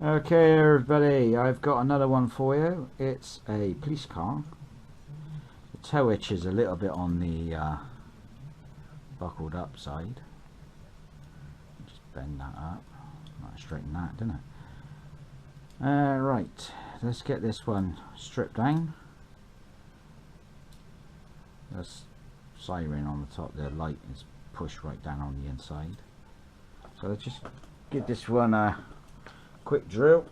Okay everybody, I've got another one for you. It's a police car. The toe hitch is a little bit on the buckled up side. Just bend that up. Might straighten that, didn't it? Right, let's get this one stripped down. There's siren on the top, the light is pushed right down on the inside. So let's just give this one a quick drill.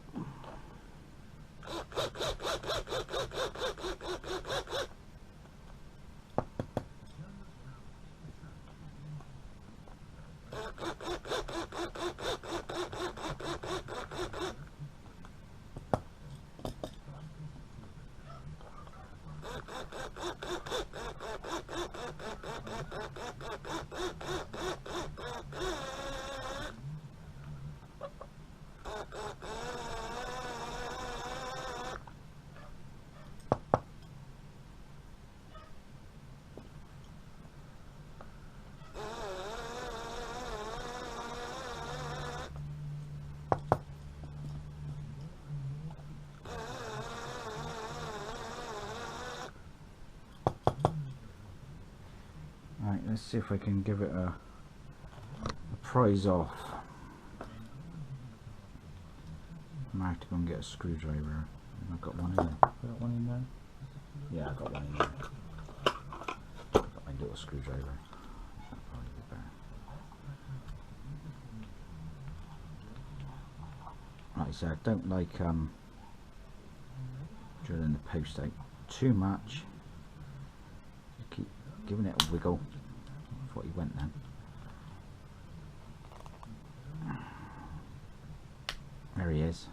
Right, let's see if I can give it a prise off. I might have to go and get a screwdriver. I've got one in there. Have I got one in there? Yeah, I've got one in there. Got my little screwdriver. That'll probably be better. Right, so I don't like drilling the post out too much. Keep giving it a wiggle. I thought he went then. There he is.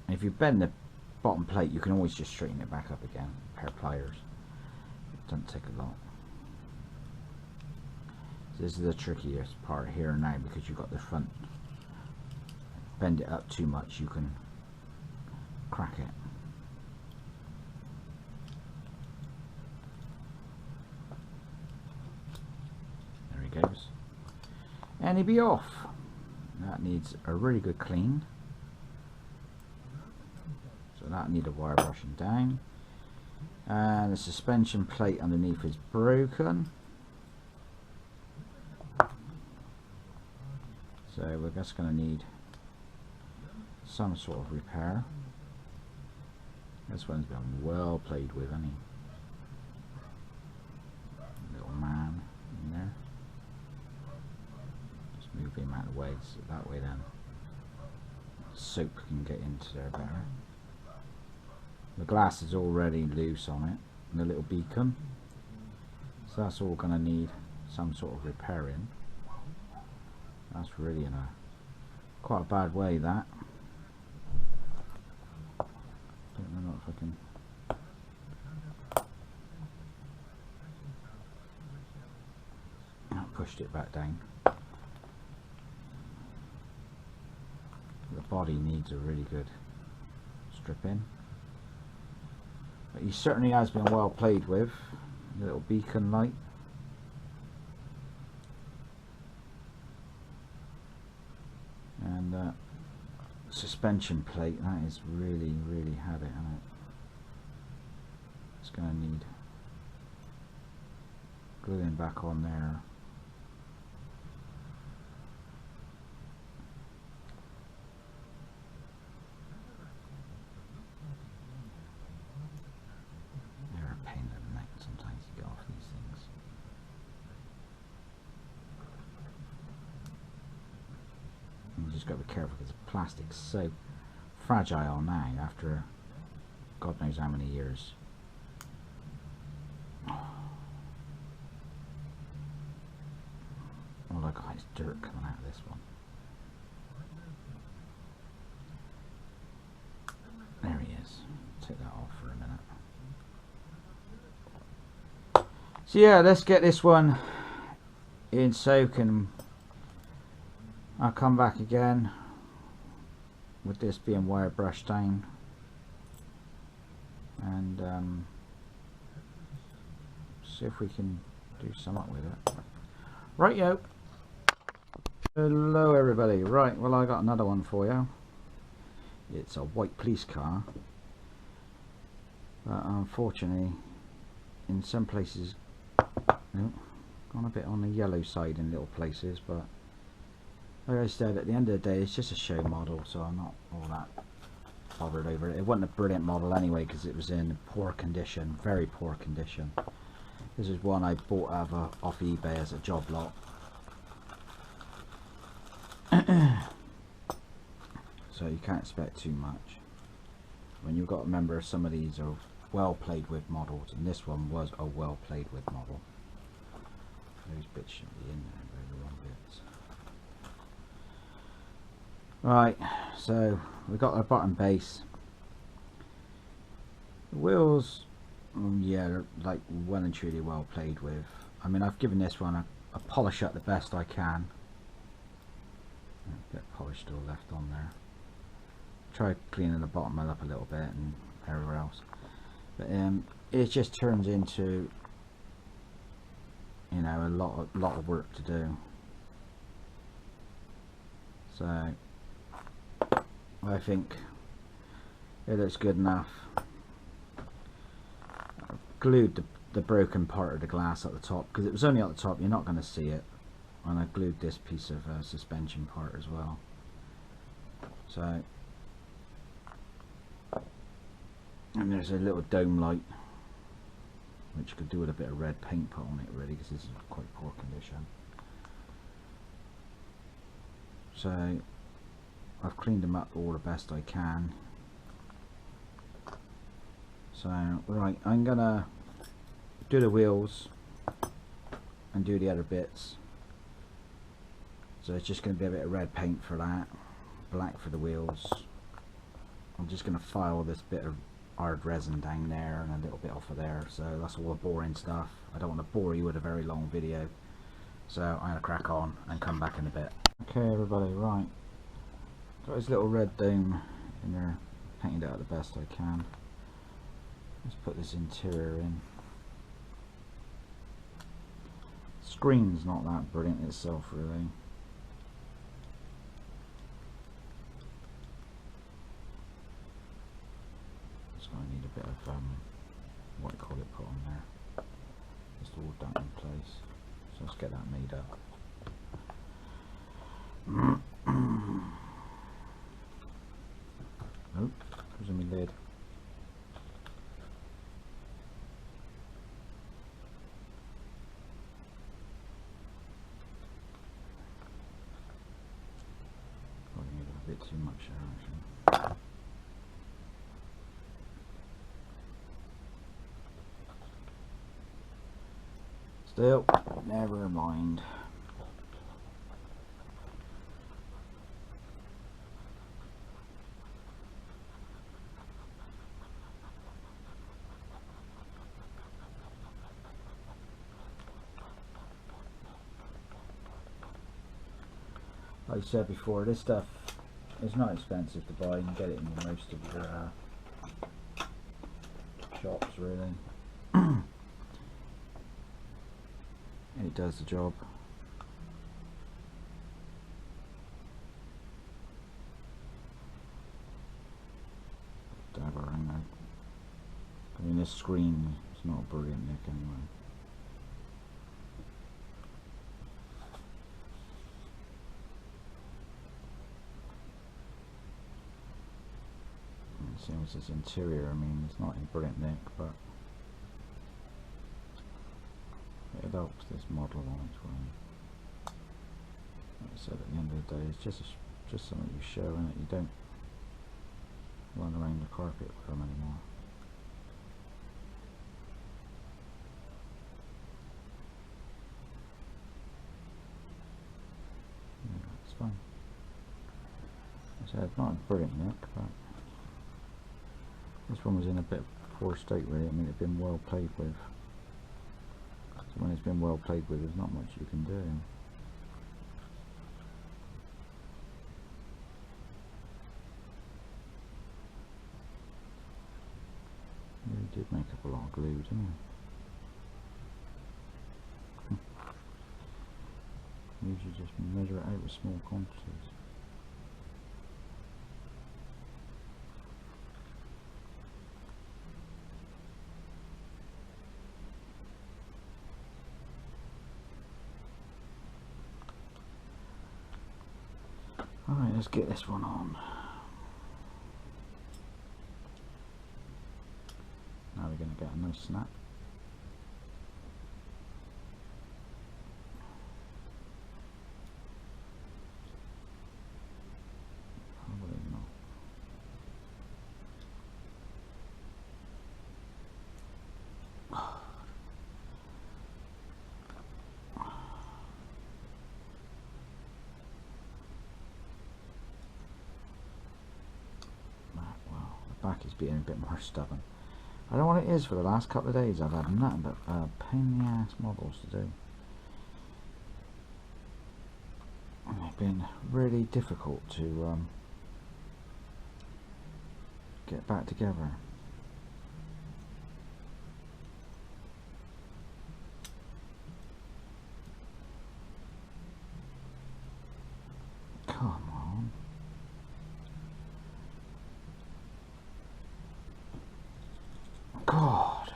And if you bend the bottom plate, you can always just straighten it back up again. A pair of pliers. It doesn't take a lot. So this is the trickiest part here now, because you've got the front. Bend it up too much, you can crack it. There he goes. And he'll be off. That needs a really good clean. So that need a wire brushing down. And the suspension plate underneath is broken. So we're just going to need some sort of repair. This one's been well played with, hasn't he? Little man in there. Just move him out of the way, so that way then soap can get into there better. The glass is already loose on it, and the little beacon. So that's all going to need some sort of repairing. That's really in a quite a bad way, that. Don't know if I can. I pushed it back down. The body needs a really good stripping. But he certainly has been well played with. The little beacon light. And suspension plate, that is really had it, hasn't it? It's going to need gluing back on there. They're a pain in the neck sometimes to get off these things. You just got to be careful because the plastic's so fragile now after God knows how many years. All I got is dirt coming out of this one. There he is. Take that off for a minute. So yeah, let's get this one in soak, and I'll come back again with this being wire brushed down, and see if we can do something with it. Right, yo. Hello everybody. Right, well I got another one for you. It's a white police car, but unfortunately in some places gone a bit on the yellow side in little places, but like I said, at the end of the day it's just a show model, so I'm not all that bothered over it. It wasn't a brilliant model anyway because it was in poor condition, very poor condition. This is one I bought off eBay as a job lot. So you can't expect too much when you've got to remember some of these are well played with models, and this one was a well played with model. Those bits shouldn't be in there, they're the wrong bits. Right, so we got our bottom base. The wheels, yeah, they're like well and truly well played with. I mean, I've given this one a polish up the best I can. A bit of polish still left on there. Try cleaning the bottom up a little bit and everywhere else, but it just turns into, you know, a lot of work to do. So I think it looks good enough. I've glued the broken part of the glass at the top because it was only at the top, you're not going to see it, and I glued this piece of suspension part as well. So, and there's a little dome light which could do with a bit of red paint put on it really, because this is quite poor condition. So I've cleaned them up all the best I can. So right, I'm gonna do the wheels and do the other bits. So it's just going to be a bit of red paint for that, black for the wheels. I'm just going to file this bit of hard resin down there and a little bit off of there, so that's all the boring stuff. I don't want to bore you with a very long video, so I'm going to crack on and come back in a bit. Okay everybody, right, got this little red dome in there, painted out the best I can. Let's put this interior in. Screen's not that brilliant itself really. I need a bit of what do you call it put on there, just all that in place. So let's get that made up. Oh, there's my lid. Probably need a bit too much there actually. Still, never mind. Like I said before, this stuff is not expensive to buy. You can get it in most of your shops really. It does the job. Dab around there. I mean, this screen is not a brilliant nick anyway. And same as this interior, I mean, it's not a brilliant nick, but it helps this model on its way. Like I said, at the end of the day, it's just something you show, and you don't run around the carpet with them anymore. Yeah, it's fine. Like I said, not a brilliant nick, but this one was in a bit of poor state really. I mean, it's been well played with. So when it's been well played with, there's not much you can do. Really did make up a lot of glue, didn't it? Leaves you just measure it out with small quantities. Alright, let's get this one on. Now we're going to get a nice snap. Probably not. Wow, the back is being a bit more stubborn. I don't know what it is. For the last couple of days I've had nothing but pain in the ass models to do. And they've been really difficult to get back together. Come on. God.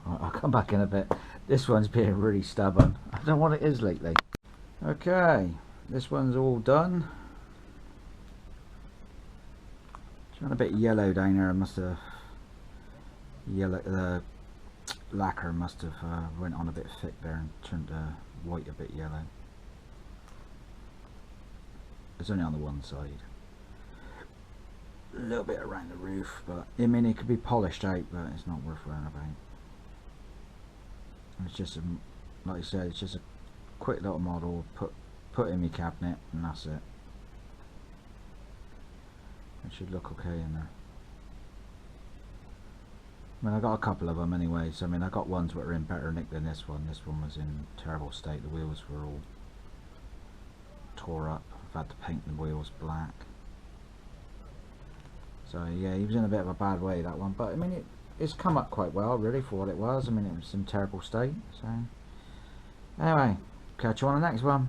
Right, I'll come back in a bit. This one's being really stubborn. I don't know what it is lately. Okay, this one's all done. It's got a bit yellow down there. I must have the lacquer must have went on a bit thick there and turned white a bit yellow. It's only on the one side. A little bit around the roof, but I mean it could be polished out, but it's not worth worrying about. It's just a, like I said, it's just a quick little model, put in my cabinet, and that's it. It should look okay in there. I mean, I got a couple of them anyway, so I mean I got ones that were in better nick than this one. This one was in terrible state. The wheels were all tore up. I've had to paint the wheels black. So yeah, he was in a bit of a bad way, that one, but I mean it's come up quite well really for what it was. I mean it was in terrible state. So anyway, catch you on the next one.